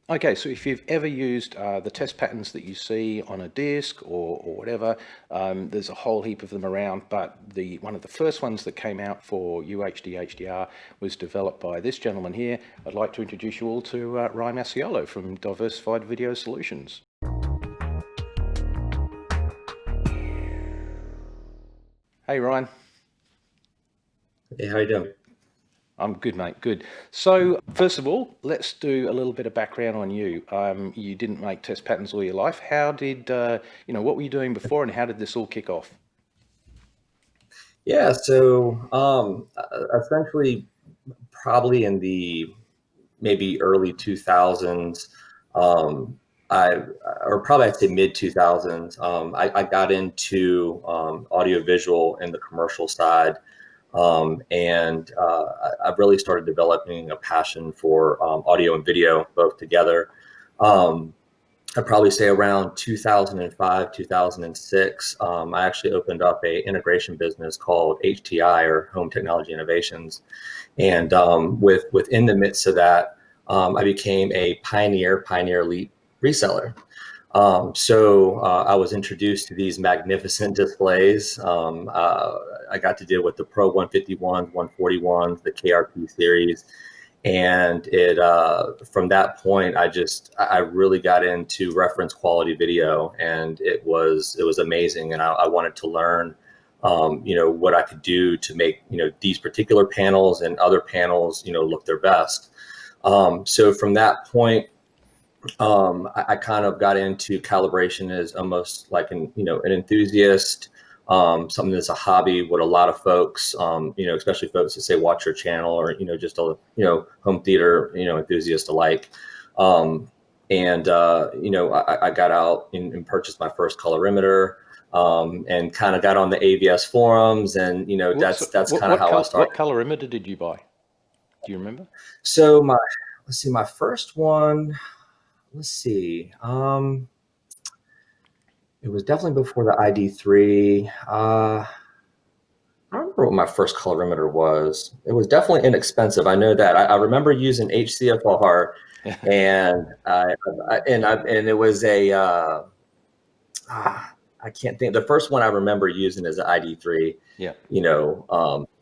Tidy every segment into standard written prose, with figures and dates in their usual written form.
Okay, so if you've ever used the test patterns that you see on a disc or whatever, there's a whole heap of them around, but one of the first ones that came out for UHD HDR was developed by this gentleman here. I'd like to introduce you all to Ryan Masiolo from Diversified Video Solutions. Hey Ryan. Hey, how you doing? I'm good, mate. Good. So, first of all, let's do a little bit of background on you. You didn't make test patterns all your life. How did what were you doing before, and how did this all kick off? Yeah, so essentially, probably in the maybe early 2000s, I or probably I'd say mid 2000s, I got into audiovisual in the commercial side, and I really started developing a passion for audio and video both together. Um, I'd probably say around 2005, 2006, I actually opened up a integration business called HTI, or Home Technology Innovations. And within the midst of that, I became a Pioneer Elite reseller. So I was introduced to these magnificent displays. I got to deal with the Pro 151s, 141s, the KRP series, and it from that point I really got into reference quality video, and it was amazing, and I wanted to learn what I could do to make these particular panels and other panels look their best. So from that point, I kind of got into calibration as almost like an enthusiast, something that's a hobby. What a lot of folks, especially folks that say watch your channel, or just a home theater enthusiast alike. And I got out and purchased my first colorimeter, and kind of got on the AVS forums, and that's kind of how I What started. colorimeter did you buy? Do you remember? So let's see, my first one. Let's see. It was definitely before the ID3. I don't remember what my first colorimeter was. It was definitely inexpensive. I know that. I remember using HCFR, and and it was a I can't think. The first one I remember using is an ID3. Yeah.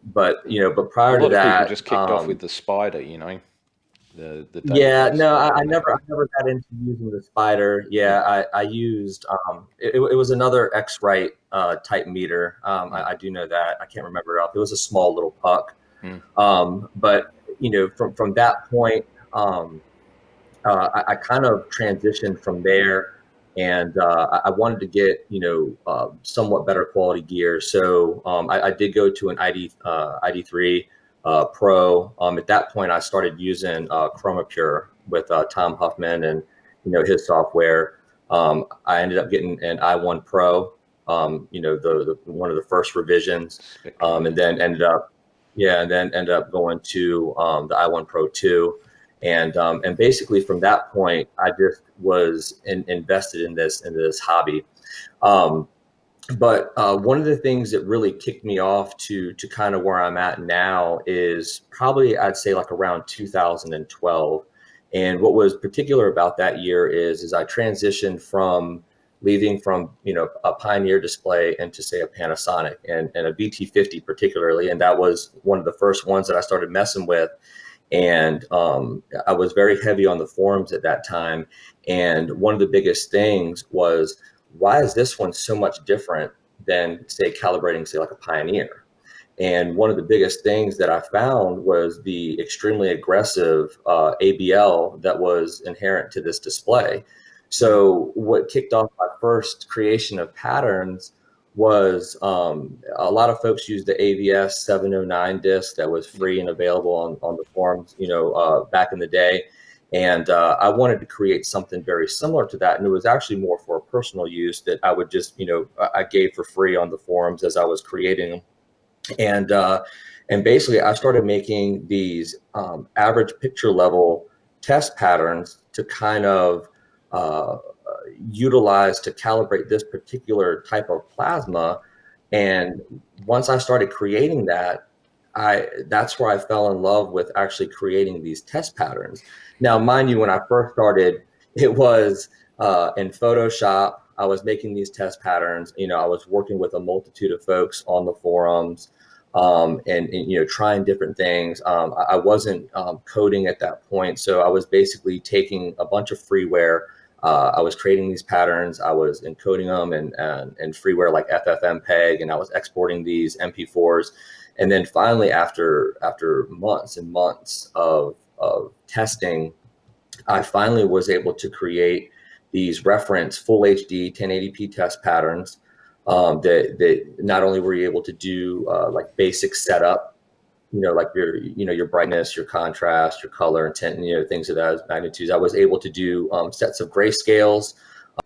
But A prior to lot of people that, just kicked off with the Spider, the yeah, database no, I format. never got into using the spider. Yeah, Yeah. I used it was another X-Rite type meter. Mm, I do know that. I can't remember it. It was a small little puck. mm. But from that point, I kind of transitioned from there, and I wanted to get somewhat better quality gear. So I did go to an ID3 Pro. At that point, I started using ChromaPure with Tom Huffman and his software. I ended up getting an i1 Pro, the one of the first revisions, Spectrum, and yeah. then ended up going to the i1 Pro 2. And basically from that point, I just was invested in this hobby. Um, but one of the things that really kicked me off to kind of where I'm at now is probably, I'd say, like around 2012. And what was particular about that year is I transitioned from leaving from a Pioneer display into, say, a Panasonic, and a VT50 particularly, and that was one of the first ones that I started messing with. And I was very heavy on the forums at that time. And one of the biggest things was, why is this one so much different than, say, calibrating, say, like a Pioneer? And one of the biggest things that I found was the extremely aggressive ABL that was inherent to this display. Mm. So what kicked off my first creation of patterns was, a lot of folks used the AVS 709 disc that was Yeah. free and available on the forums, back in the day. And I wanted to create something very similar to that. And it was actually more for personal use that I would just, I gave for free on the forums as I was creating them. And basically, I started making these average picture level test patterns to kind of uh, utilize to calibrate this particular type of plasma. And once I started creating that, that's where I fell in love with actually creating these test patterns. Now, mind you, when I first started, it was in Photoshop. I was making these test patterns. I was working with a multitude of folks on the forums, and trying different things. I wasn't coding at that point, so I was basically taking a bunch of freeware. I was creating these patterns. I was encoding them and freeware like FFmpeg, and I was exporting these MP4s. And then finally, after months and months of testing, I finally was able to create these reference full HD 1080p test patterns that not only were you able to do like basic setup, like your brightness, your contrast, your color, intent, things of those magnitudes. I was able to do sets of grayscales.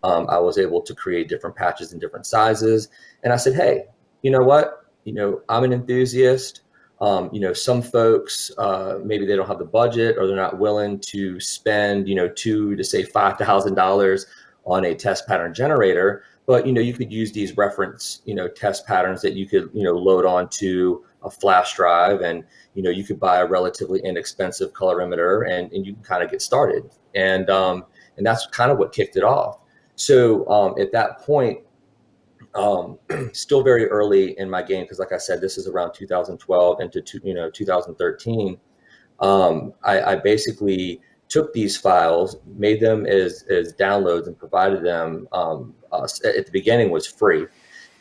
I was able to create different patches in different sizes. And I said, hey, you know what? I'm an enthusiast. Some folks, maybe they don't have the budget or they're not willing to spend, $2,000 to say $5,000 on a test pattern generator. But, you could use these reference, test patterns that you could, load onto a flash drive, and, you could buy a relatively inexpensive colorimeter, and you can kind of get started. And that's kind of what kicked it off. So at that point, still very early in my game, because like I said, this is around 2012 into 2013. I basically took these files, made them as downloads, and provided them. At the beginning was free,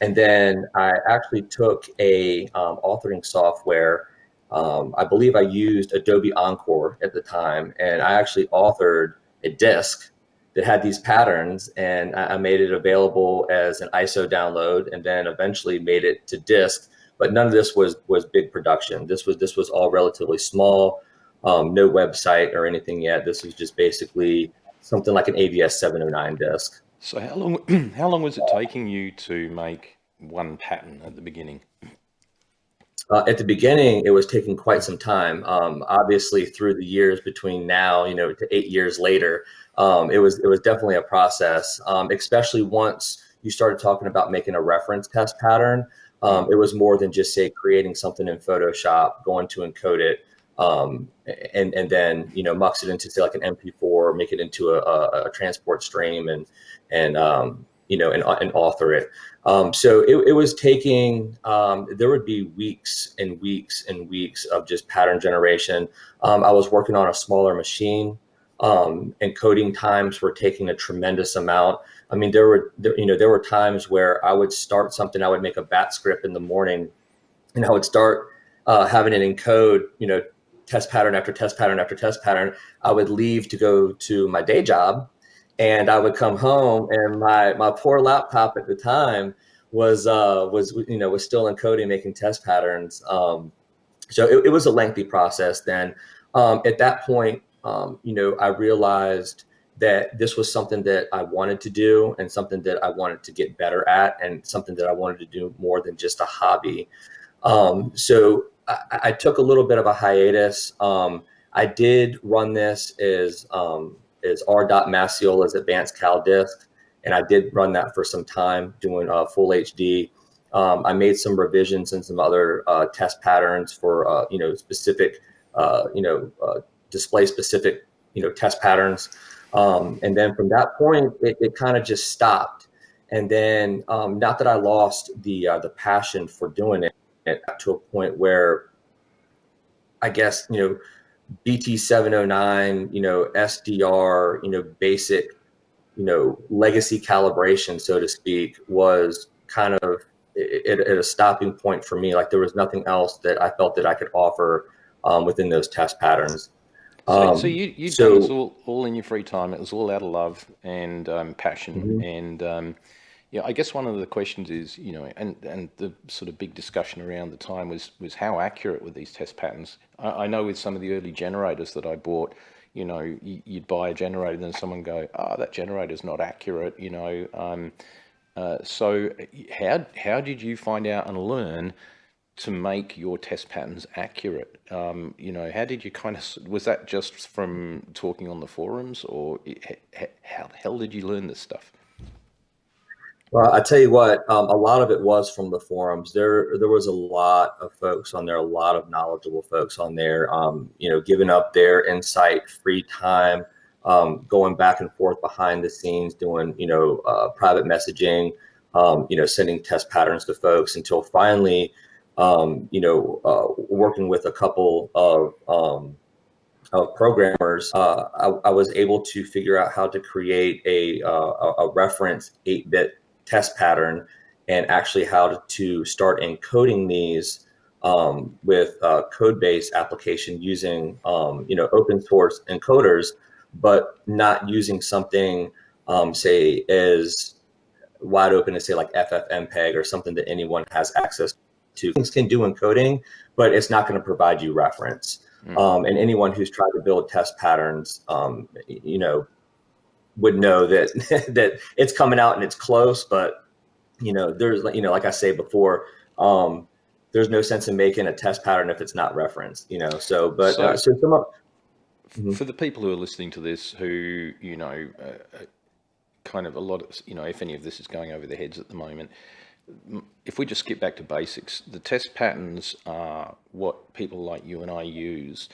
and then I actually took a authoring software. I believe I used Adobe Encore at the time, and I actually authored a disk that had these patterns, and I made it available as an ISO download, and then eventually made it to disk. But none of this was big production. This was all relatively small, no website or anything yet. This was just basically something like an AVS 709 disk. So how long was it taking you to make one pattern at the beginning? At the beginning, it was taking quite some time. Obviously, through the years between now, to 8 years later, it was definitely a process. Especially once you started talking about making a reference test pattern, it was more than just say creating something in Photoshop, going to encode it, and then mux it into say like an MP4, make it into a transport stream, and author it. So it was taking, there would be weeks and weeks and weeks of just pattern generation. I was working on a smaller machine, and coding times were taking a tremendous amount. I mean, there were times where I would start something, I would make a bat script in the morning, and I would start having it encode, test pattern after test pattern after test pattern. I would leave to go to my day job, and I would come home, and my poor laptop at the time was still encoding, making test patterns. So it was a lengthy process then. At that point, I realized that this was something that I wanted to do, and something that I wanted to get better at, and something that I wanted to do more than just a hobby. So I took a little bit of a hiatus. I did run this as R.Maciola's Advanced Cal Disk, and I did run that for some time doing full HD. I made some revisions and some other test patterns for specific display specific test patterns, and then from that point it kind of just stopped. And then not that I lost the passion for doing it, to a point where I guess BT 709, SDR, basic, legacy calibration, so to speak, was kind of at a stopping point for me. Like there was nothing else that I felt that I could offer within those test patterns. So you'd done this all in your free time. It was all out of love and passion. Mhm. And I guess one of the questions is, and the sort of big discussion around the time was how accurate were these test patterns? I know with some of the early generators that I bought, you'd buy a generator and then someone go, oh, that generator's not accurate, so how did you find out and learn to make your test patterns accurate? How did you was that just from talking on the forums, or how the hell did you learn this stuff? Well, I tell you what, a lot of it was from the forums. There was a lot of folks on there, a lot of knowledgeable folks on there, giving up their insight, free time, going back and forth behind the scenes, doing, private messaging, sending test patterns to folks until finally, working with a couple of programmers, I was able to figure out how to create a reference 8-bit test pattern, and actually how to start encoding these with code-based application using open source encoders, but not using something say as wide open as say like FFmpeg or something that anyone has access to. Things can do encoding, but it's not going to provide you reference. And anyone who's tried to build test patterns, would know that that it's coming out and it's close, but there's like I say before, there's no sense in making a test pattern if it's not referenced. So but So so some of, mhm. for the people who are listening to this, who kind of a lot of if any of this is going over their heads at the moment, if we just skip back to basics, the test patterns are what people like you and I use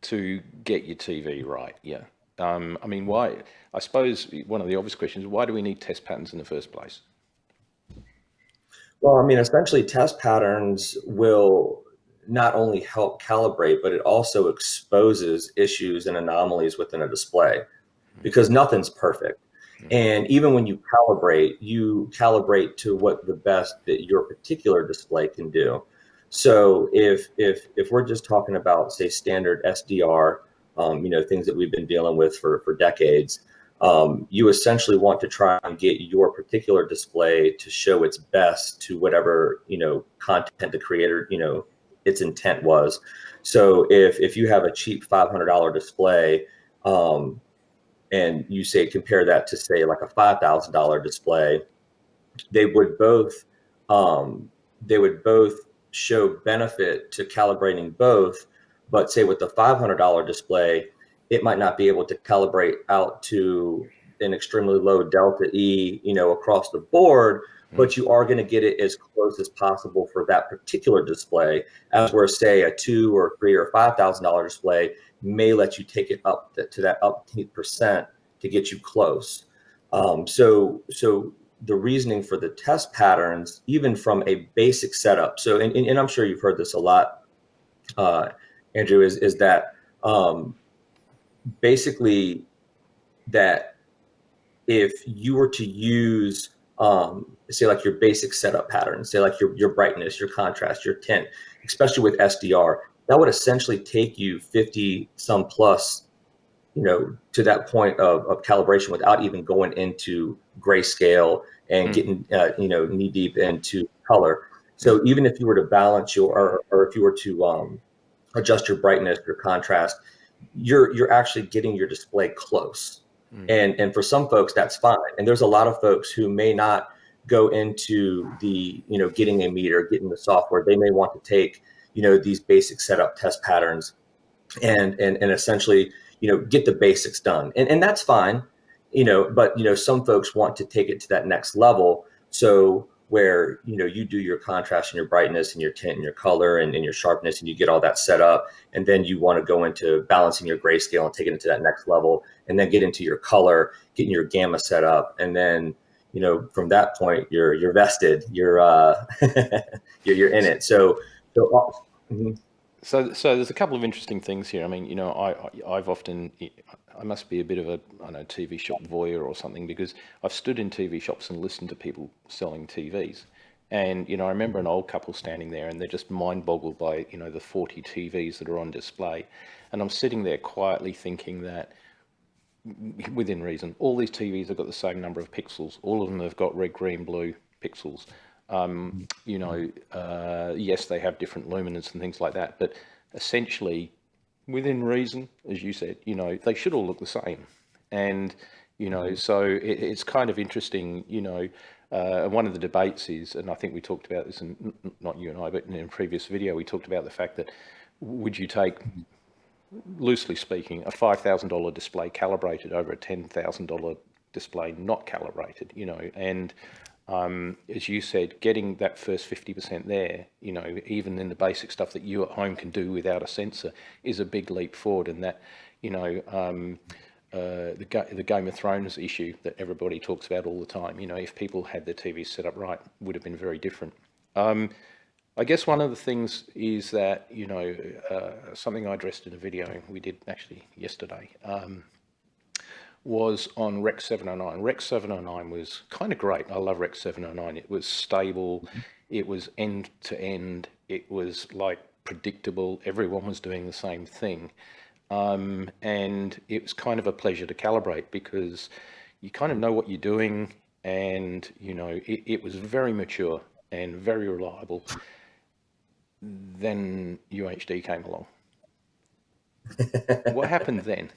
to get your TV right. Yeah. I mean, why? I suppose one of the obvious questions: why do we need test patterns in the first place? Well, I mean, essentially, test patterns will not only help calibrate, but it also exposes issues and anomalies within a display, because nothing's perfect. And even when you calibrate to what the best that your particular display can do. So if we're just talking about, say, standard SDR, things that we've been dealing with for decades, you essentially want to try and get your particular display to show its best to whatever content the creator its intent was. So if you have a cheap $500 display, and you say compare that to say like a $5,000 display, they would both um, they would both show benefit to calibrating both. But say with the $500 display, it might not be able to calibrate out to an extremely low delta E, across the board, but you are going to get it as close as possible for that particular display. As where say a $2,000 or $3,000 or $5,000 may let you take it up to that up 10% to get you close. So the reasoning for the test patterns, even from a basic setup. So, and I'm sure you've heard this a lot, uh, Andrew, is that basically that if you were to use, say like your basic setup pattern, say like your brightness, your contrast, your tint, especially with SDR, that would essentially take you 50 some plus, to that point of calibration without even going into grayscale and getting, knee deep into color. So even if you were to balance or if you were to adjust your brightness, your contrast, you're actually getting your display close. And for some folks, that's fine. And there's a lot of folks who may not go into the, getting a meter, getting the software. They may want to take, these basic setup test patterns and essentially get the basics done, and that's fine, but some folks want to take it to that next level, so where you do your contrast and your brightness and your tint and your color and your sharpness, and you get all that set up, and then you want to go into balancing your grayscale and taking it to that next level, and then get into your color, getting your gamma set up, and then from that point you're vested, you're you're in it. Mhm. So there's a couple of interesting things here. I mean, I've often, I must be a bit of a, I don't know, TV shop voyeur or something, because I've stood in TV shops and listened to people selling TVs. And, I remember an old couple standing there and they're just mind boggled by, the 40 TVs that are on display. And I'm sitting there quietly thinking that, within reason, all these TVs have got the same number of pixels. All of them have got red, green, blue pixels. Yes, they have different luminance and things like that, but essentially, within reason, as you said, they should all look the same. And, so it's kind of interesting, one of the debates is, and I think we talked about this, and not you and I, but in a previous video, we talked about the fact that would you take, loosely speaking, a $5,000 display calibrated over a $10,000 display not calibrated, and As you said, getting that first 50% there, even in the basic stuff that you at home can do without a sensor, is a big leap forward. And that, the Game of Thrones issue that everybody talks about all the time, if people had their TVs set up right, would have been very different. I guess one of the things is that, something I addressed in a video we did actually yesterday, was on Rec 709. Rec 709 was kind of great. I love Rec 709. It was stable. It was end to end. It was like predictable. Everyone was doing the same thing. And it was kind of a pleasure to calibrate because you kind of know what you're doing, and, it was very mature and very reliable. Then UHD came along. What happened then?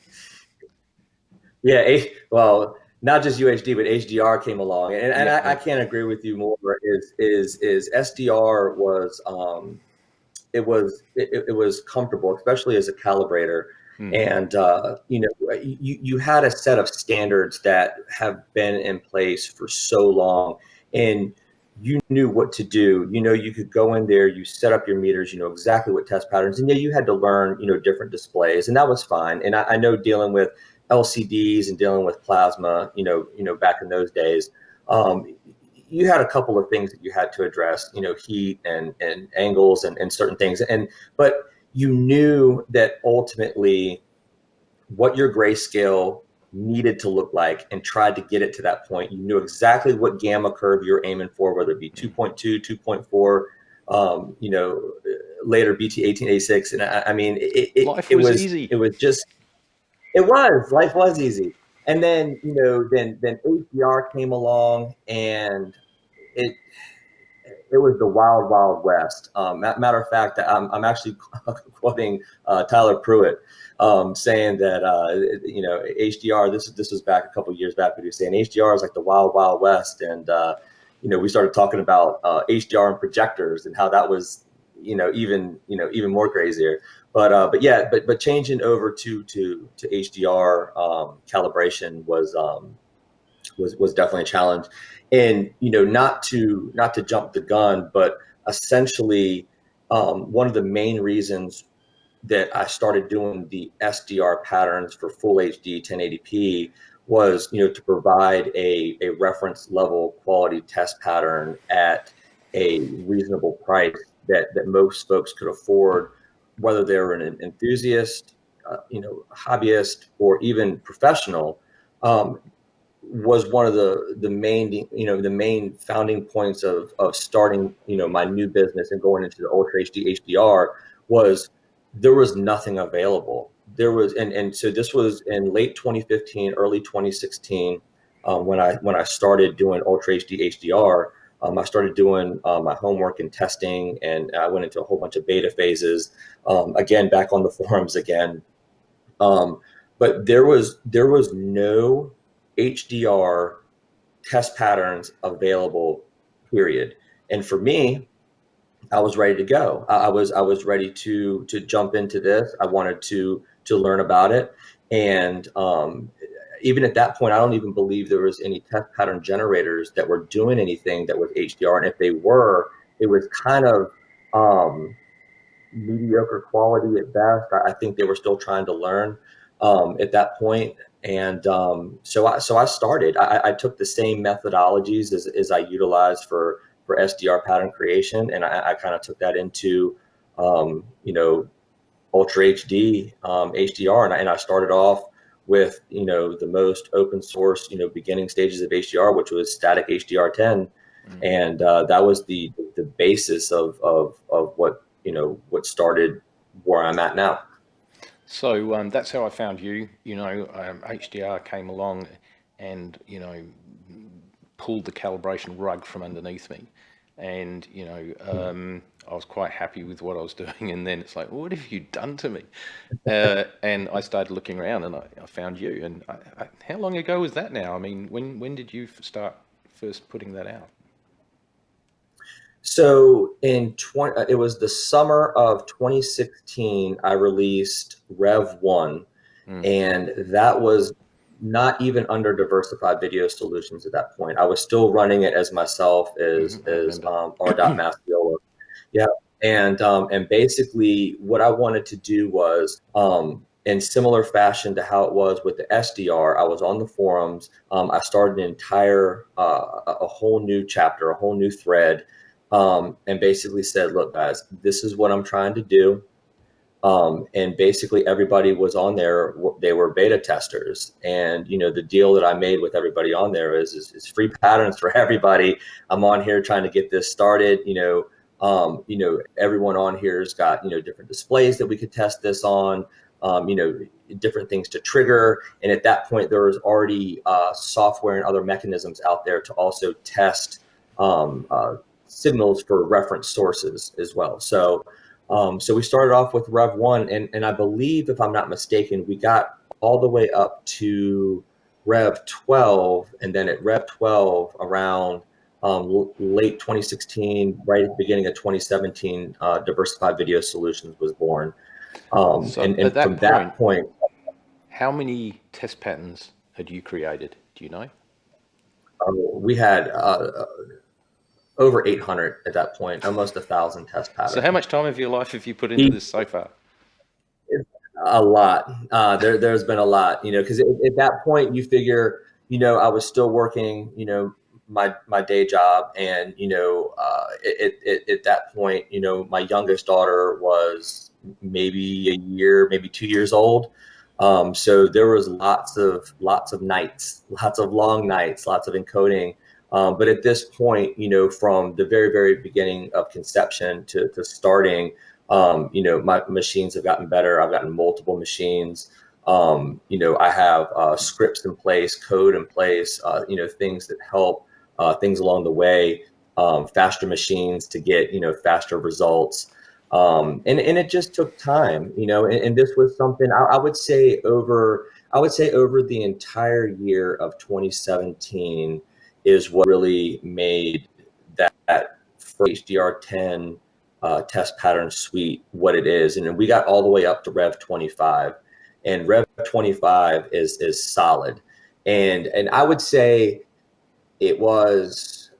Yeah, well, not just UHD, but HDR came along, and I can't agree with you more. Is SDR was it was comfortable, especially as a calibrator, and you had a set of standards that have been in place for so long, and you knew what to do. You could go in there, you set up your meters, you know exactly what test patterns, and yeah, you had to learn, different displays, and that was fine. And I know dealing with LCDs and dealing with plasma, back in those days, you had a couple of things that you had to address, heat and angles and certain things. But you knew that ultimately what your grayscale needed to look like and tried to get it to that point. You knew exactly what gamma curve you're aiming for, whether it be 2.2, 2.4, later BT 1886. And I mean, Life was easy. Life was easy. And then, then HDR came along, and it was the wild, wild west. Matter of fact, I'm actually quoting Tyler Pruitt, saying that HDR. This was back a couple of years back, but he was saying HDR is like the wild, wild west, and we started talking about HDR and projectors and how that was even more crazier. But changing over to HDR calibration was definitely a challenge. And not to jump the gun, but essentially one of the main reasons that I started doing the SDR patterns for full HD 1080p was to provide a reference level quality test pattern at a reasonable price that most folks could afford, whether they're an enthusiast, hobbyist, or even professional. Was one of the main founding points of starting my new business and going into the Ultra HD HDR was there was nothing available. There was, and so this was in late 2015, early 2016, when I started doing Ultra HD HDR. I started doing my homework and testing, and I went into a whole bunch of beta phases. Again, back on the forums again, but there was no HDR test patterns available, period. And for me, I was ready to go. I was ready to jump into this. I wanted to learn about it. And even at that point, I don't even believe there was any test pattern generators that were doing anything that was HDR. And if they were, it was kind of mediocre quality at best. I think they were still trying to learn at that point. And so I started. I took the same methodologies as I utilized for SDR pattern creation, and I kind of took that into Ultra HD HDR, and I started off with the most open source beginning stages of HDR, which was static HDR10, and that was the basis of what what started where I'm at now. So that's how I found you. HDR came along and pulled the calibration rug from underneath me, and I was quite happy with what I was doing. And then it's like, what have you done to me? And I started looking around, and I found you. And how long ago was that now? I mean, when did you start first putting that out? So it was the summer of 2016, I released Rev 1, and that was not even under Diversified Video Solutions at that point. I was still running it as myself I as remember. R.Masciola. Yeah. And basically what I wanted to do was, in similar fashion to how it was with the SDR, I was on the forums. I started an entire, a whole new chapter, a whole new thread, and basically said, look, guys, this is what I'm trying to do. And basically everybody was on there. They were beta testers. And, you know, the deal that I made with everybody on there is free patterns for everybody. I'm on here trying to get this started. You know, everyone on here has got, you know, different displays that we could test this on, you know, different things to trigger. And at that point, there was already software and other mechanisms out there to also test signals for reference sources as well. So we started off with Rev 1, and I believe, if I'm not mistaken, we got all the way up to Rev 12, and then at Rev 12, around late 2016, right at the beginning of 2017, Diversified Video Solutions was born. So at And from that that point, how many test patterns had you created? Do you know? we had over 800 at that point, almost 1,000 test So patterns. how much time of your life have you put into this so far? A lot. There's been a lot, you know, because at that point you figure, you know, I was still working, you know, my day job, and you know, at that point, you know, my youngest daughter was maybe a year, maybe 2 years old. So there was lots of nights, lots of long nights, lots of encoding. But at this point, you know, from the very beginning of conception to starting, you know, my machines have gotten better. I've gotten multiple machines. You know, I have scripts in place, code in place, you know, things that help, things along the way, faster machines to get, you know, faster results. And it just took time, you know, and this was something I would say over the entire year of 2017 is what really made that HDR10 test pattern suite what it is. And we got all the way up to Rev 25, and Rev 25 is solid. And I would say it was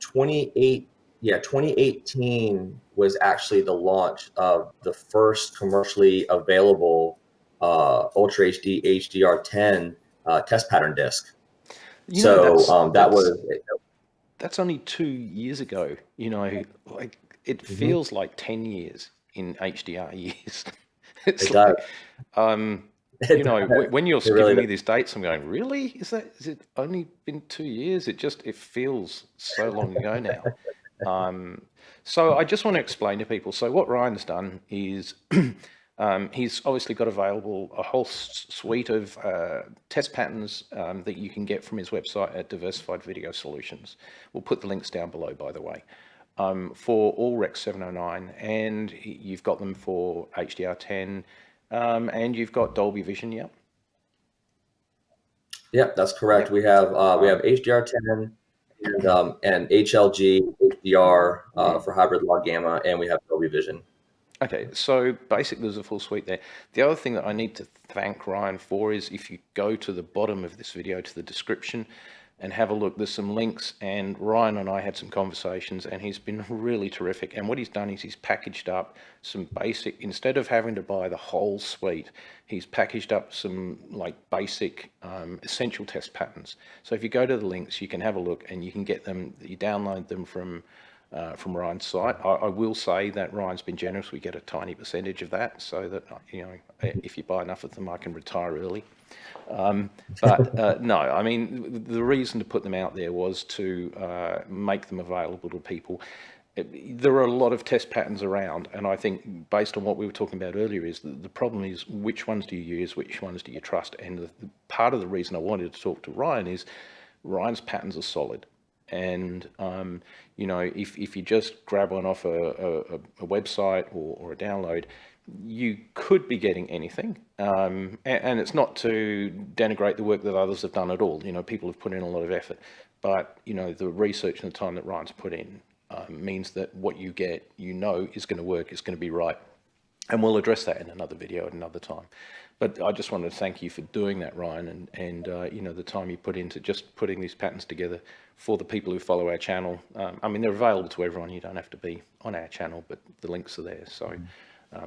2018 was actually the launch of the first commercially available Ultra HD HDR10 test pattern disc. You know, So that was. that's only 2 years ago. You know, like it Mhm. feels like 10 years in HDR years. It It's does. like, you It know, does. when you're It really giving me does. these dates, I'm going, really? Is it only been 2 years? It feels so long ago now. So I just want to explain to people. So what Ryan's done is he's obviously got available a whole suite of test patterns that you can get from his website at Diversified Video Solutions. We'll put the links down below, by the way, for all Rec 709, and you've got them for HDR10, and you've got Dolby Vision, yeah? Yep, that's correct. Yep. We have HDR10 and HLG HDR for hybrid log gamma, and we have Dolby Vision. Okay, so basically there's a full suite there. The other thing that I need to thank Ryan for is if you go to the bottom of this video, to the description, and have a look, there's some links, and Ryan and I had some conversations, and he's been really terrific. And what he's done is he's packaged up some basic, instead of having to buy the whole suite, he's packaged up some like basic essential test patterns. So if you go to the links, you can have a look, and you can get them, you download them from Ryan's site. I will say that Ryan's been generous. We get a tiny percentage of that, so that, you know, if you buy enough of them, I can retire early. But no, I mean, the reason to put them out there was to make them available to people. There are a lot of test patterns around, and I think based on what we were talking about earlier is the problem is which ones do you use, which ones do you trust? And part of the reason I wanted to talk to Ryan is Ryan's patterns are solid. And you know, if you just grab one off a website or a download, you could be getting anything. And it's not to denigrate the work that others have done at all. You know, people have put in a lot of effort, but you know, the research and the time that Ryan's put in means that what you get, you know, is going to work, is going to be right. And we'll address that in another video at another time. But I just wanted to thank you for doing that, Ryan, and you know, the time you put into just putting these patterns together for the people who follow our channel. I mean, they're available to everyone. You don't have to be on our channel, but the links are there. So,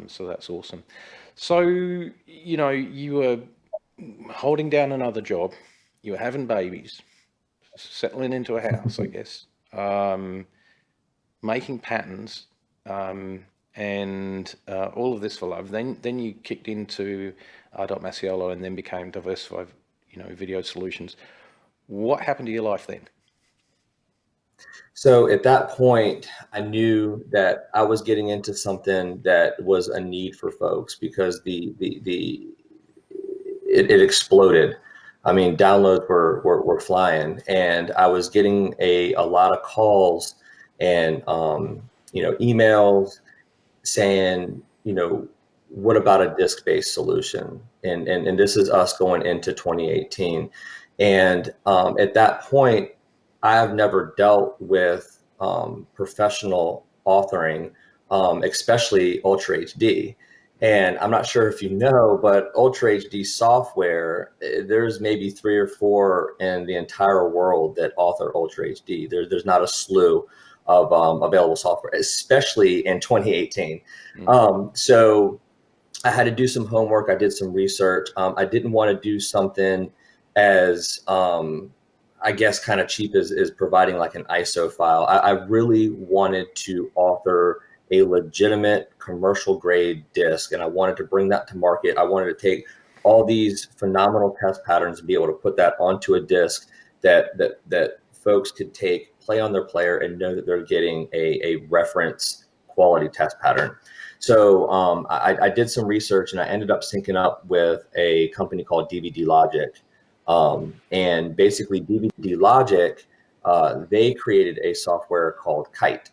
so that's awesome. So, you know, you were holding down another job. You were having babies, settling into a house, I guess, making patterns. And all of this for love. Then you kicked into Maciolo and then became Diversified, you know, Video Solutions. What happened to your life then? So at that point, I knew that I was getting into something that was a need for folks, because it exploded. I mean, downloads were flying, and I was getting a lot of calls and you know, emails saying, you know, what about a disk-based solution? And this is us going into 2018. And at that point, I have never dealt with professional authoring, especially Ultra HD. And I'm not sure if you know, but Ultra HD software, there's maybe 3 or 4 in the entire world that author Ultra HD. There's not a slew of available software, especially in 2018. So I had to do some homework. I did some research. I didn't want to do something as, I guess, kind of cheap as providing like an ISO file. I really wanted to author a legitimate commercial grade disk, and I wanted to bring that to market. I wanted to take all these phenomenal test patterns and be able to put that onto a disk that folks could take, play on their player, and know that they're getting a reference quality test pattern. So I did some research, and I ended up syncing up with a company called DVD Logic. And basically DVD Logic, they created a software called Kite.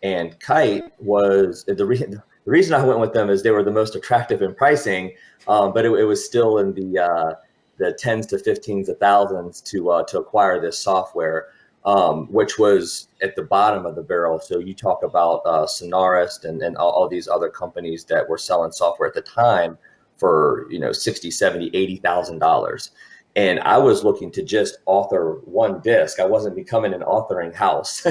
And Kite was, the reason I went with them is they were the most attractive in pricing, but it was still in the tens to 15s of thousands to acquire this software, which was at the bottom of the barrel. So you talk about Sonarist and all these other companies that were selling software at the time for, you know, $60,000, $70,000, $80,000. And I was looking to just author one disc. I wasn't becoming an authoring house.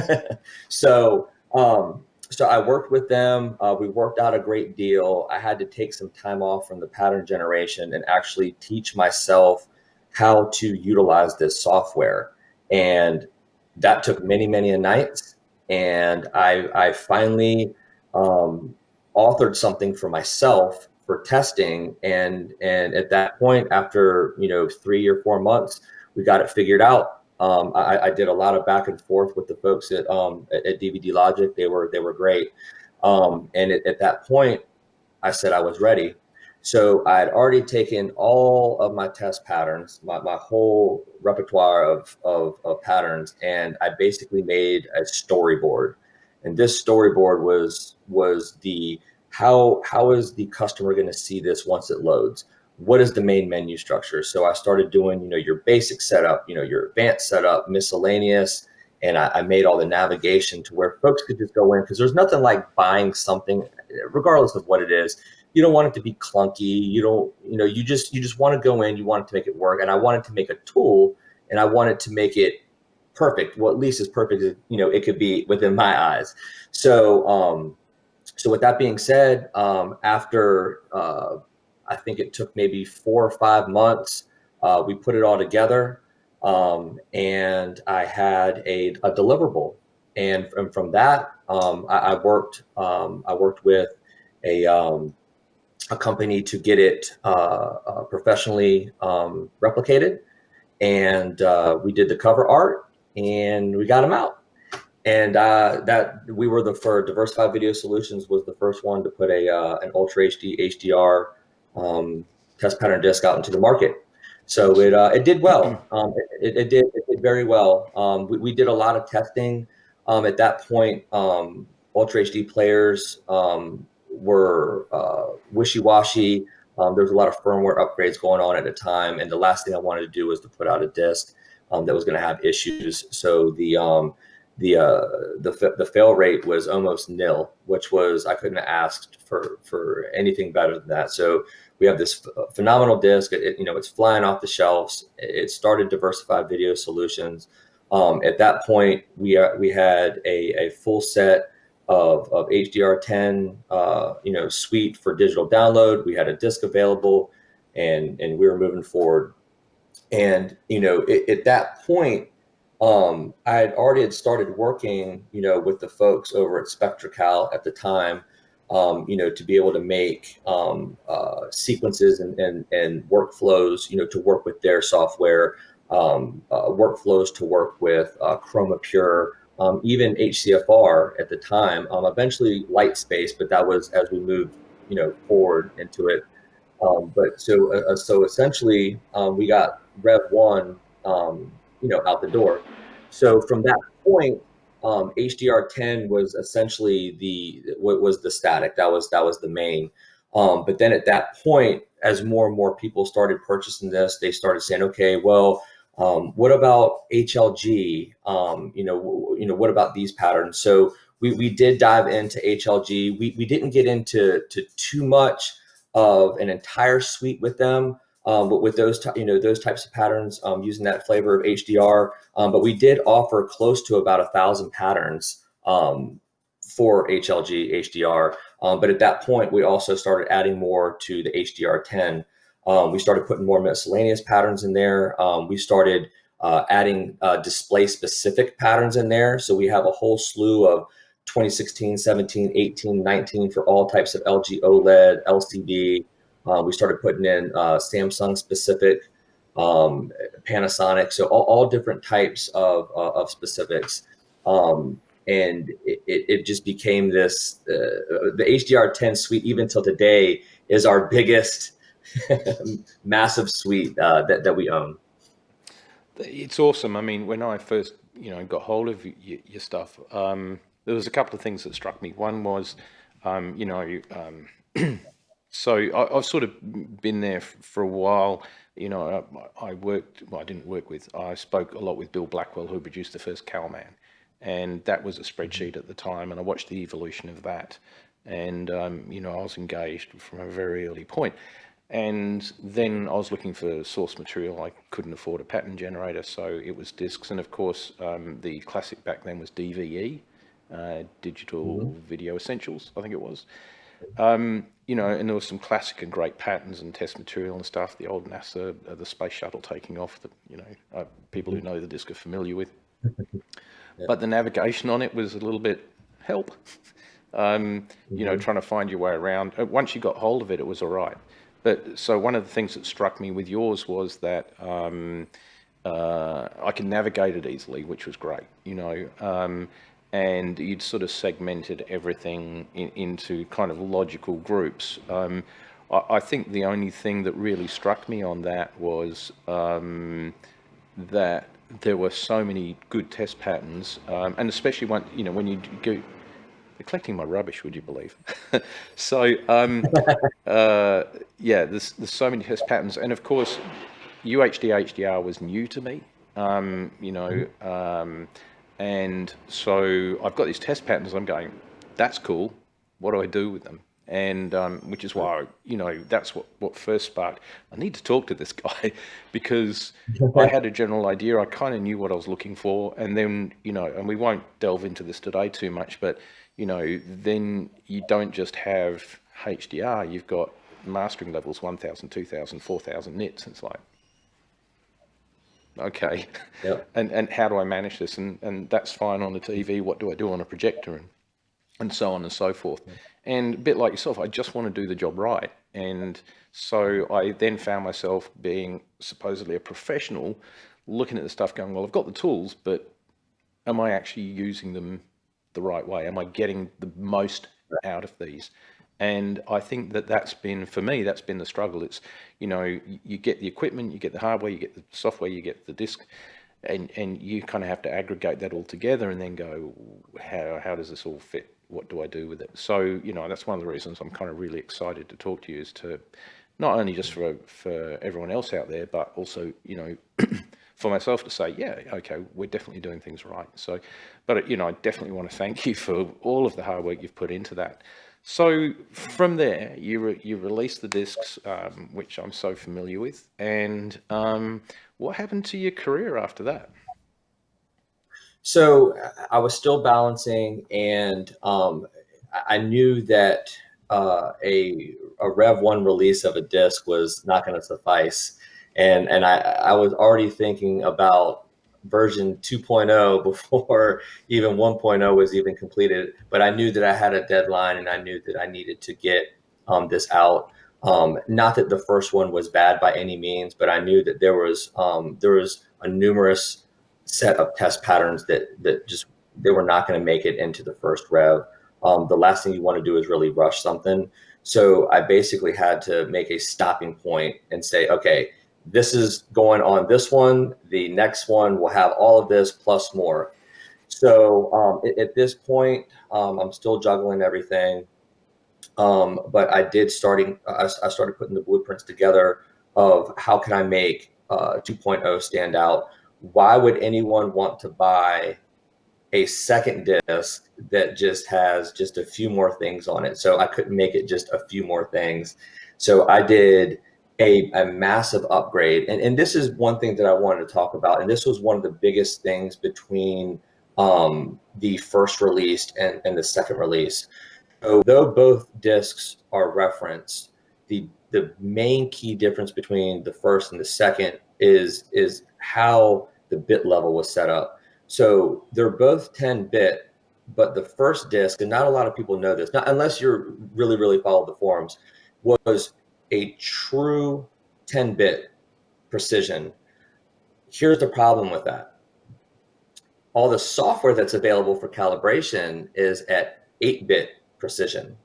So I worked with them. We worked out a great deal. I had to take some time off from the pattern generation and actually teach myself how to utilize this software. And that took many, many nights. And I finally authored something for myself for testing. And at that point, after, you know, 3 or 4 months, we got it figured out. I did a lot of back and forth with the folks at DVD Logic. They were great. And at that point, I said I was ready. So I had already taken all of my test patterns, my whole repertoire of patterns, and I basically made a storyboard. And this storyboard was the how is the customer going to see this once it loads? What is the main menu structure? So I started doing, you know, your basic setup, you know, your advanced setup, miscellaneous, and I made all the navigation to where folks could just go in, because there's nothing like buying something, regardless of what it is. You don't want it to be clunky. You just want to go in, you want it to make it work. And I wanted to make a tool, and I wanted to make it perfect. Well, at least as perfect as, you know, it could be within my eyes. So, so with that being said, after, I think it took maybe 4 or 5 months, we put it all together. And I had a deliverable. And from that, I worked with a company to get it professionally replicated, and we did the cover art, and we got them out. And that we were for Diversified Video Solutions was the first one to put an Ultra HD HDR test pattern disc out into the market. So it did well. It did very well. We did a lot of testing. At that point, Ultra HD players were wishy-washy. There was a lot of firmware upgrades going on at the time, and the last thing I wanted to do was to put out a disc that was going to have issues. So the fail rate was almost nil, which was, I couldn't have asked for anything better than that. So we have this phenomenal disc. It's flying off the shelves. It started Diversified Video Solutions. At that point, we had a full set of HDR10 suite for digital download. We had a disc available, and we were moving forward. And at that point, I had started working with the folks over at SpectraCal at the time, to be able to make sequences and workflows, to work with their software, workflows to work with Chroma Pure, even HCFR at the time, eventually Lightspace, but that was as we moved forward into it. But so essentially, we got Rev 1, out the door. So from that point, HDR10 was essentially what was the static. That was the main. But then at that point, as more and more people started purchasing this, they started saying, okay, well, what about HLG? What about these patterns? So we did dive into HLG. We didn't get into too much of an entire suite with them, but with those types of patterns, using that flavor of HDR. But we did offer close to about 1,000 patterns for HLG HDR. But at that point, we also started adding more to the HDR10. We started putting more miscellaneous patterns in there. We started adding display specific patterns in there. So we have a whole slew of 2016, 17, 18, 19 for all types of LG OLED, LCD. We started putting in Samsung specific, Panasonic, so all different types of specifics. And it just became this, the HDR10 suite, even till today, is our biggest massive suite that we own. It's awesome. I mean, when I first, got hold of your stuff, there was a couple of things that struck me. One was, so I've sort of been there for a while. I spoke a lot with Bill Blackwell, who produced the first Calman, and that was a spreadsheet at the time, and I watched the evolution of that. And, I was engaged from a very early point. And then I was looking for source material. I couldn't afford a pattern generator, so it was discs. And of course, the classic back then was DVE, Digital Video Essentials, I think it was. And there was some classic and great patterns and test material and stuff. The old NASA, the space shuttle taking off, that, people who know the disc are familiar with. But the navigation on it was a little bit help. Trying to find your way around. Once you got hold of it, it was all right. But so one of the things that struck me with yours was that I can navigate it easily, which was great, and you'd sort of segmented everything into kind of logical groups. I think the only thing that really struck me on that was that there were so many good test patterns, and especially when you go. They're collecting my rubbish, would you believe? So, there's so many test patterns. And of course, UHD HDR was new to me, and so I've got these test patterns. I'm going, that's cool. What do I do with them? And which is why, that's what first sparked. I need to talk to this guy because I had a general idea. I kind of knew what I was looking for. And then, and we won't delve into this today too much, but then you don't just have HDR, you've got mastering levels, 1,000, 2,000, 4,000 nits. It's like, okay. Yep. And how do I manage this? And that's fine on the TV. What do I do on a projector? And so on and so forth. And a bit like yourself, I just want to do the job right. And so I then found myself being supposedly a professional, looking at the stuff going, well, I've got the tools, but am I actually using them the right way? Am I getting the most out of these? And I think that's been, for me, that's been the struggle. It's, you get the equipment, you get the hardware, you get the software, you get the disc, and you kind of have to aggregate that all together and then go, how does this all fit? What do I do with it? So, that's one of the reasons I'm kind of really excited to talk to you, is to not only just for everyone else out there, but also, for myself to say, yeah, okay, we're definitely doing things right. So, but I definitely want to thank you for all of the hard work you've put into that. So from there, you released the discs, which I'm so familiar with, and what happened to your career after that? So I was still balancing, and I knew that a Rev 1 release of a disc was not going to suffice, and I was already thinking about version 2.0 before even 1.0 was even completed. But I knew that I had a deadline, and I knew that I needed to get this out. Not that the first one was bad by any means, but I knew that there was a numerous set of test patterns that just they were not going to make it into the first rev. The last thing you want to do is really rush something. So I basically had to make a stopping point and say, okay, this is going on this one. The next one will have all of this plus more. So at this point, I'm still juggling everything. But I started putting the blueprints together of how can I make 2.0 stand out. Why would anyone want to buy a second disc that just has just a few more things on it? So I couldn't make it just a few more things. So I did a massive upgrade. And this is one thing that I wanted to talk about. And this was one of the biggest things between the first release and the second release. So though both discs are referenced, the main key difference between the first and the second is how the bit level was set up. So they're both 10-bit, but the first disc, and not a lot of people know this, not unless you're really follow the forums, was a true 10-bit precision. Here's the problem with that. All the software that's available for calibration is at 8-bit precision.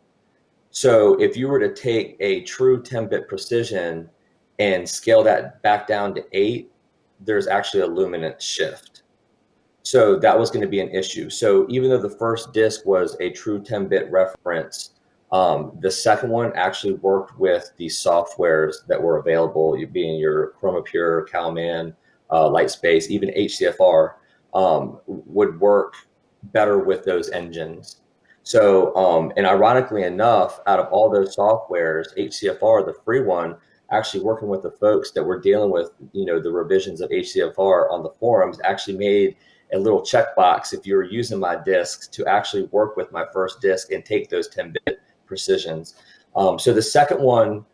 So if you were to take a true 10-bit precision and scale that back down to 8, there's actually a luminance shift. So that was going to be an issue. So even though the first disc was a true 10-bit reference, the second one actually worked with the softwares that were available, being your ChromaPure, CalMan, Lightspace, even HCFR, would work better with those engines. So, and ironically enough, out of all those softwares, HCFR, the free one, actually working with the folks that were dealing with, the revisions of HCFR on the forums, actually made a little checkbox if you were using my discs to actually work with my first disc and take those 10-bit precisions. So the second one,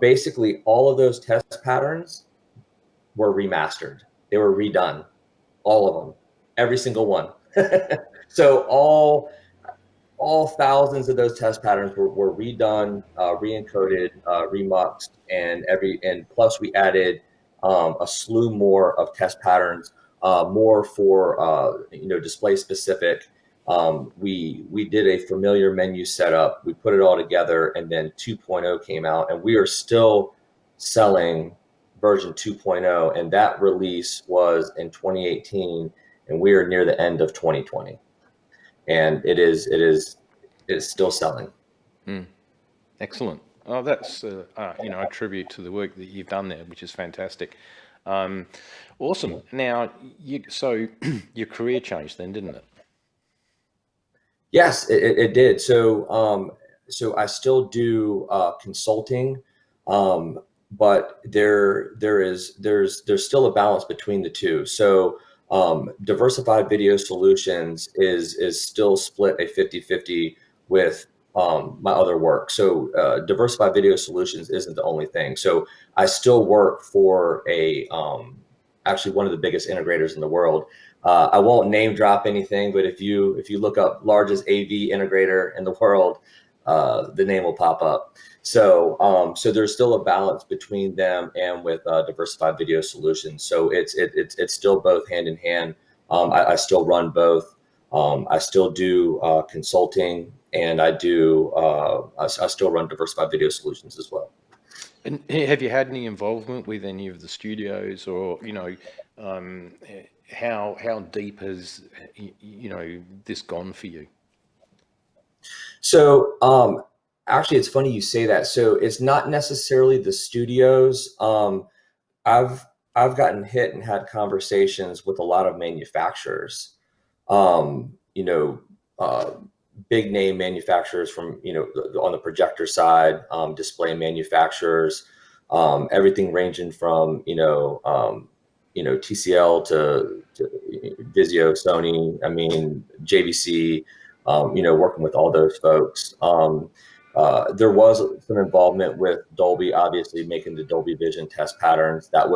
basically all of those test patterns were remastered. They were redone, all of them, every single one. So all thousands of those test patterns were redone, re-encoded, remuxed, and plus we added a slew more of test patterns, more for display specific. We did a familiar menu setup. We put it all together, and then 2.0 came out, and we are still selling version 2.0, and that release was in 2018, and we are near the end of 2020. And it's still selling. Excellent. Oh, that's a tribute to the work that you've done there, which is fantastic. Awesome. Now, so your career changed then, didn't it? Yes, it did. So I still do consulting, but there's still a balance between the two. So Diversified Video Solutions is still split a 50-50 with my other work. So Diversified Video Solutions isn't the only thing. So I still work for actually one of the biggest integrators in the world. I won't name drop anything, but if you look up largest AV integrator in the world, the name will pop up. So there's still a balance between them and with Diversified Video Solutions. So it's still both hand in hand. I still run both. I still do consulting, and I still run Diversified Video Solutions as well. And have you had any involvement with any of the studios, or how deep has this gone for you? So actually, it's funny you say that. So it's not necessarily the studios. I've I've gotten hit and had conversations with a lot of manufacturers, you know, big name manufacturers from, you know, on the projector side, display manufacturers, everything ranging from, TCL to Vizio, Sony, I mean, JVC, working with all those folks. There was some involvement with Dolby, obviously making the Dolby Vision test patterns. That's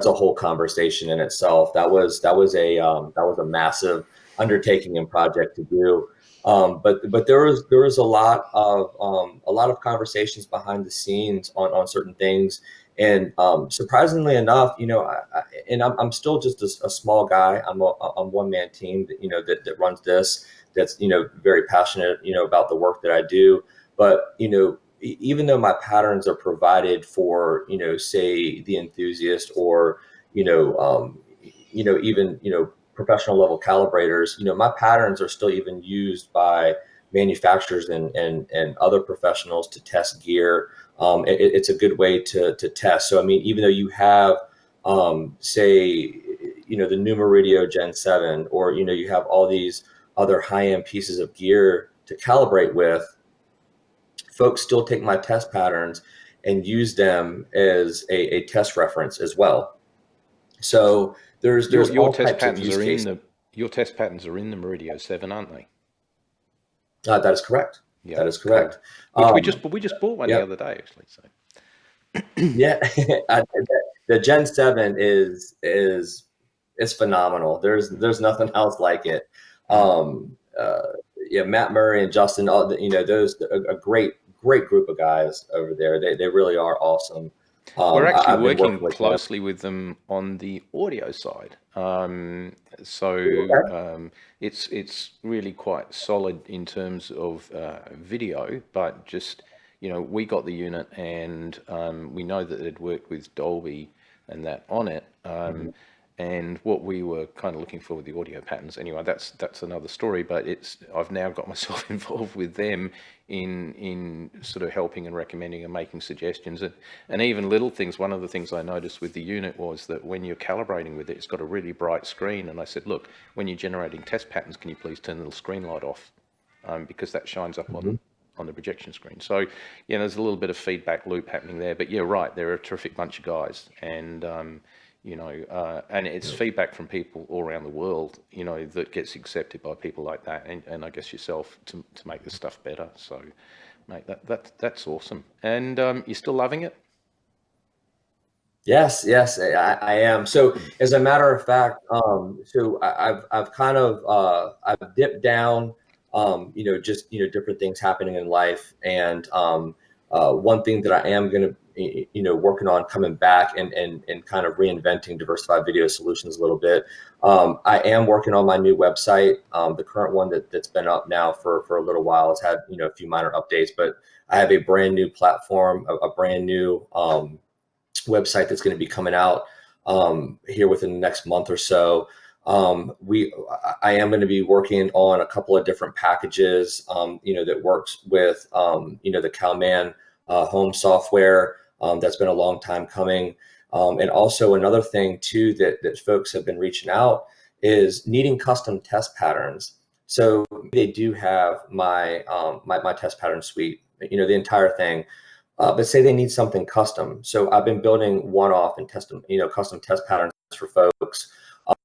a whole conversation in itself. That was a massive undertaking and project to do. But there was a lot of conversations behind the scenes on certain things. And surprisingly enough, I'm still just a small guy. I'm one man team that runs this. That's very passionate about the work that I do. But even though my patterns are provided for say the enthusiast or even professional level calibrators, my patterns are still even used by manufacturers and other professionals to test gear. It's a good way to test. So I mean, even though you have say the Numeridio Gen 7, or you have all these other high-end pieces of gear to calibrate with, folks still take my test patterns and use them as a test reference as well. So there's all types of use cases. Your test patterns are in the Meridio 7, aren't they? That is correct. Yeah, that is correct. Which we just bought one the other day, actually. So yeah, the Gen 7 is phenomenal. There's nothing else like it. Matt Murray and Justin, those a great group of guys over there. They really are awesome. We're actually working closely with them on the audio side. It's really quite solid in terms of video, but just, we got the unit and we know that it worked with Dolby and that on it. And what we were kind of looking for with the audio patterns, anyway, that's another story. But I've now got myself involved with them in sort of helping and recommending and making suggestions, and even little things. One of the things I noticed with the unit was that when you're calibrating with it, it's got a really bright screen. And I said, look, when you're generating test patterns, can you please turn the little screen light off, because that shines up on the projection screen. So there's a little bit of feedback loop happening there. But yeah, right, they're a terrific bunch of guys, and and it's feedback from people all around the world, that gets accepted by people like that, and I guess yourself to make the stuff better. So, mate, that's awesome. And you're still loving it? Yes, I am. So, as a matter of fact, so I've kind of I've dipped down, just different things happening in life, and one thing that I am going to working on coming back and kind of reinventing Diversified Video Solutions a little bit. I am working on my new website. The current one that's been up now for a little while has had a few minor updates, but I have a brand new platform, a brand new website that's going to be coming out here within the next month or so. I am going to be working on a couple of different packages, that works with the Calman home software. That's been a long time coming. And also another thing too that folks have been reaching out is needing custom test patterns. So they do have my my test pattern suite, the entire thing. But say they need something custom. So I've been building one-off and custom test patterns for folks.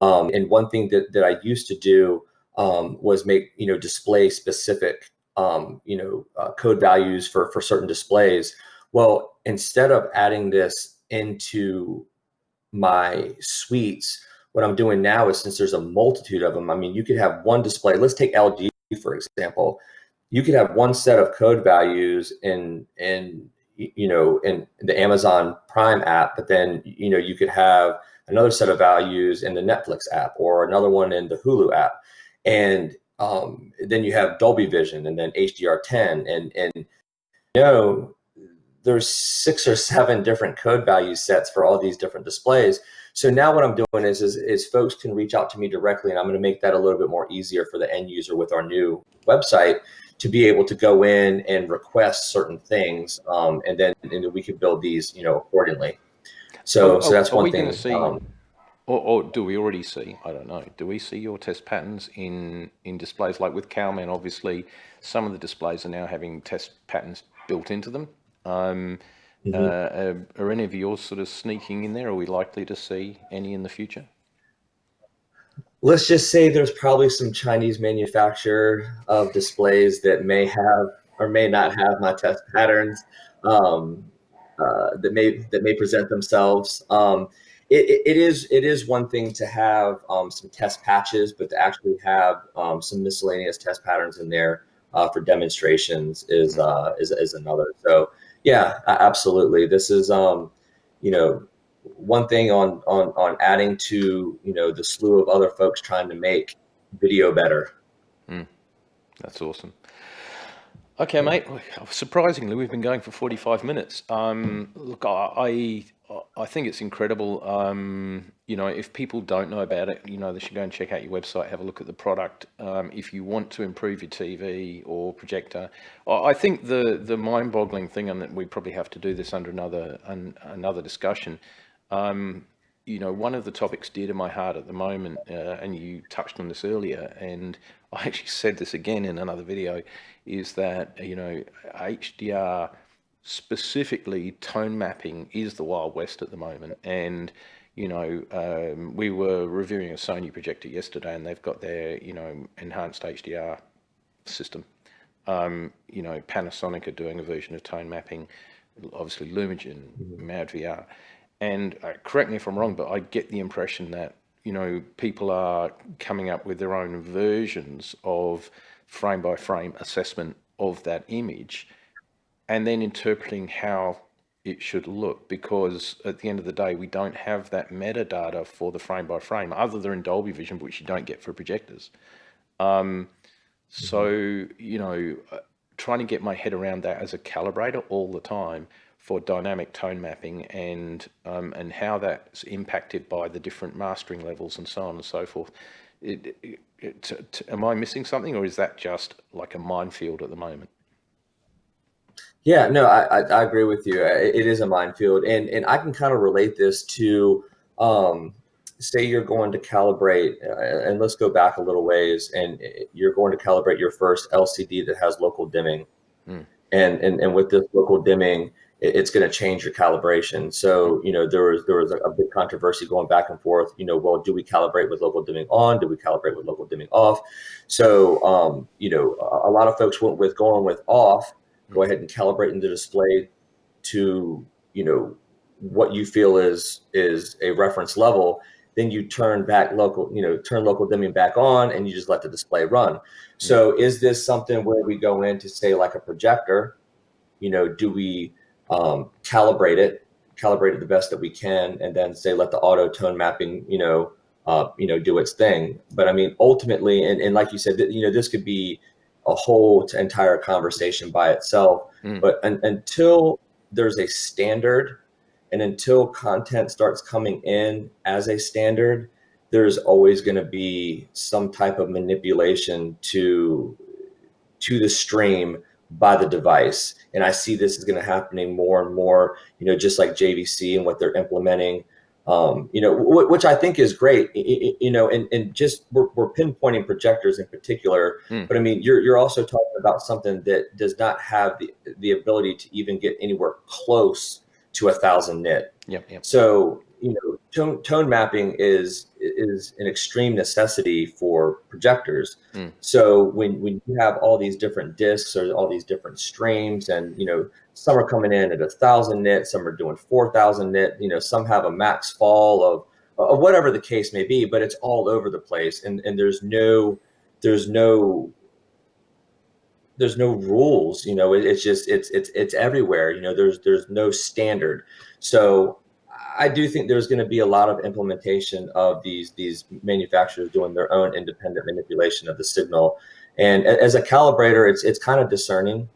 And one thing that I used to do was make display specific code values for certain displays. Well, instead of adding this into my suites, what I'm doing now is, since there's a multitude of them, I mean, you could have one display. Let's take LG, for example. You could have one set of code values in the Amazon Prime app, but then, you could have another set of values in the Netflix app, or another one in the Hulu app. And then you have Dolby Vision, and then HDR10, and there's 6 or 7 different code value sets for all these different displays. So now what I'm doing is folks can reach out to me directly, and I'm going to make that a little bit more easier for the end user with our new website to be able to go in and request certain things, and then we can build these accordingly. So that's Are one we going to thing. see, or do we already see? I don't know. Do we see your test patterns in displays like with Calman? Obviously, some of the displays are now having test patterns built into them. Mhm. Are any of yours sort of sneaking in there? Are we likely to see any in the future? Let's just say there's probably some Chinese manufacturer of displays that may have or may not have my test patterns, um, that may present themselves. It is one thing to have some test patches, but to actually have some miscellaneous test patterns in there for demonstrations is another. So yeah, absolutely. This is you know one thing on adding to the slew of other folks trying to make video better. Mm, that's awesome. Okay, Yeah. mate. Surprisingly, we've been going for 45 minutes. Look, I think it's incredible. If people don't know about it, they should go and check out your website, have a look at the product. If you want to improve your TV or projector, I think the mind-boggling thing, and that we probably have to do this under another discussion. One of the topics dear to my heart at the moment, and you touched on this earlier, and I actually said this again in another video, is that, HDR, specifically tone mapping, is the Wild West at the moment. And, we were reviewing a Sony projector yesterday, and they've got their, enhanced HDR system. Panasonic are doing a version of tone mapping, obviously Lumigen, Mhm. Mad VR. And correct me if I'm wrong, but I get the impression that, people are coming up with their own versions of frame by frame assessment of that image and then interpreting how it should look, because at the end of the day, we don't have that metadata for the frame by frame other than in Dolby Vision, which you don't get for projectors. Mhm. So, trying to get my head around that as a calibrator all the time for dynamic tone mapping and how that's impacted by the different mastering levels and so on and so forth. Am I missing something, or is that just like a minefield at the moment? Yeah, no, I agree with you. It is a minefield, and I can kind of relate this to, um, say you're going to calibrate, and let's go back a little ways, and you're going to calibrate your first LCD that has local dimming, Mm, and with this local dimming, it's going to change your calibration. mm, So there was a big controversy going back and forth. Well, do we calibrate with local dimming on? Do we calibrate with local dimming off? So a lot of folks went with going with off. Go mm, ahead and calibrate in the display to what you feel is a reference level. Then you turn local dimming back on, and you just let the display run. mm, So is this something where we go in to say like a projector? Do we calibrate it the best that we can, and then say let the auto tone mapping, do its thing? But I mean, ultimately, and like you said, this could be a whole entire conversation by itself. mm, But until there's a standard, and until content starts coming in as a standard, there's always going to be some type of manipulation to the stream by the device. And I see this is going to happening more and more, just like JVC and what they're implementing, which I think is great, and just we're pinpointing projectors in particular. mm. But I mean, you're also talking about something that does not have the ability to even get anywhere close to 1,000 nit. Yep, yep. So, tone mapping is an extreme necessity for projectors. Mm, So when you have all these different discs or all these different streams, and some are coming in at 1,000 nit, some are doing 4,000 nit, some have a max fall of whatever the case may be, but it's all over the place, and there's no there's no rules. It's just it's everywhere. There's no standard. So I do think there's going to be a lot of implementation of these manufacturers doing their own independent manipulation of the signal. And as a calibrator, it's kind of discerning.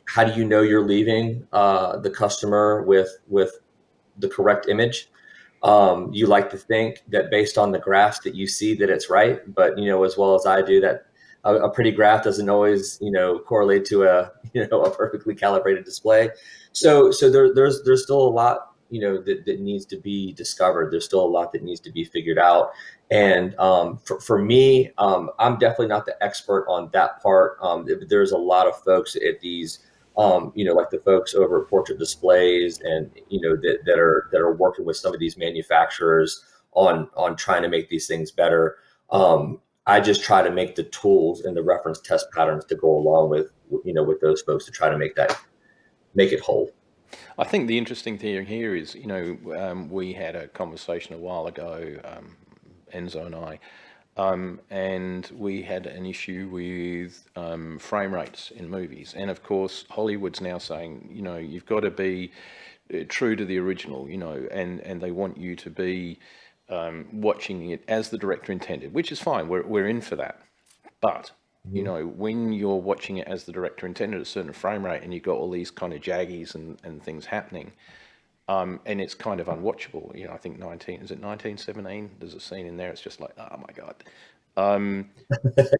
How do you know you're leaving the customer with the correct image? You like to think that based on the graphs that you see that it's right, but as well as I do, that a pretty graph doesn't always, correlate to a perfectly calibrated display. So there's still a lot, that needs to be discovered. There's still a lot that needs to be figured out. And for me, I'm definitely not the expert on that part. There's a lot of folks at these, like the folks over at Portrait Displays, and that are working with some of these manufacturers on trying to make these things better. I just try to make the tools and the reference test patterns to go along with those folks to try to make it whole. I think the interesting thing here is, we had a conversation a while ago, Enzo and I, and we had an issue with frame rates in movies. And of course, Hollywood's now saying, you've got to be true to the original, and they want you to be watching it as the director intended, which is fine. We're in for that. But when you're watching it as the director intended at a certain frame rate, and you've got all these kind of jaggies and things happening, and it's kind of unwatchable. I think 1917? There's a scene in there. It's just like, oh my God.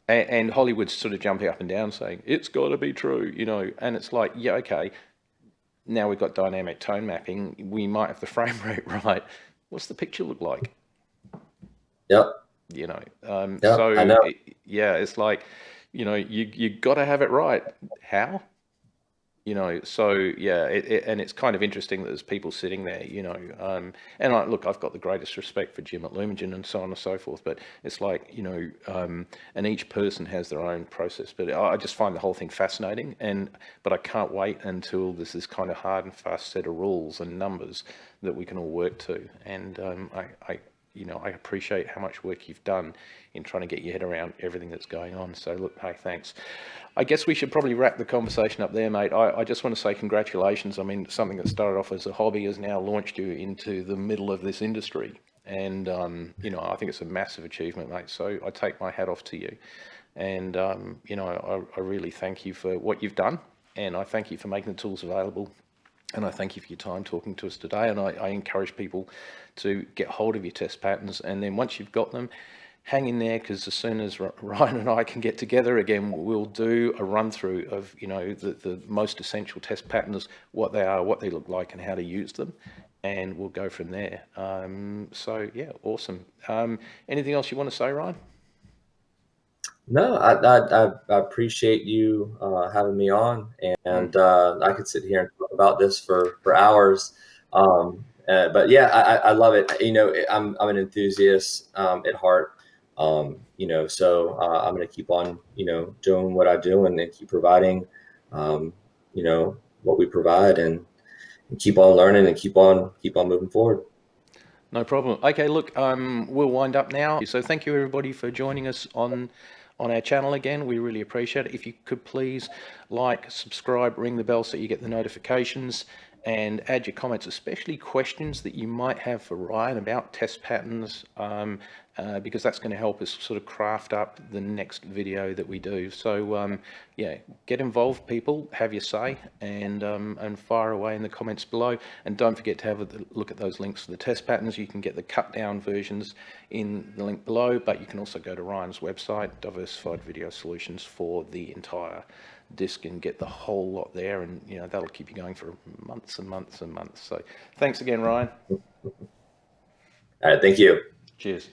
And Hollywood's sort of jumping up and down saying, it's got to be true, and it's like, yeah, okay. Now we've got dynamic tone mapping. We might have the frame rate right. What's the picture look like? Yep. So I know. it's like, you got to have it right. How? So yeah, and it's kind of interesting that there's people sitting there, and I've got the greatest respect for Jim at Lumigen and so on and so forth, but it's like, and each person has their own process, but I just find the whole thing fascinating, but I can't wait until there's this kind of hard and fast set of rules and numbers that we can all work to. And I appreciate how much work you've done in trying to get your head around everything that's going on. So look, hey, thanks. I guess we should probably wrap the conversation up there, mate. I just want to say congratulations. I mean, something that started off as a hobby has now launched you into the middle of this industry. And, I think it's a massive achievement, mate. So I take my hat off to you. And, I really thank you for what you've done. And I thank you for making the tools available. And I thank you for your time talking to us today. And I encourage people to get hold of your test patterns. And then once you've got them, hang in there, because as soon as Ryan and I can get together again, we'll do a run through of, the most essential test patterns, what they are, what they look like, and how to use them. And we'll go from there. So yeah, awesome. Anything else you want to say, Ryan? No, I appreciate you having me on, and I could sit here and talk about this for hours. But yeah, I love it. I'm an enthusiast at heart. So I'm going to keep on, doing what I do, and then keep providing, what we provide, and keep on learning, and keep on moving forward. No problem. Okay, look, we'll wind up now. So thank you everybody for joining us on our channel again. We really appreciate it. If you could please like, subscribe, ring the bell so you get the notifications, and add your comments, especially questions that you might have for Ryan about test patterns, because that's going to help us sort of craft up the next video that we do. So yeah, get involved, people, have your say, and fire away in the comments below. And don't forget to have a look at those links for the test patterns. You can get the cut down versions in the link below, but you can also go to Ryan's website, Diversified Video Solutions, for the entire disc and get the whole lot there, and that'll keep you going for months and months and months. So thanks again, Ryan. All right, thank you. Cheers.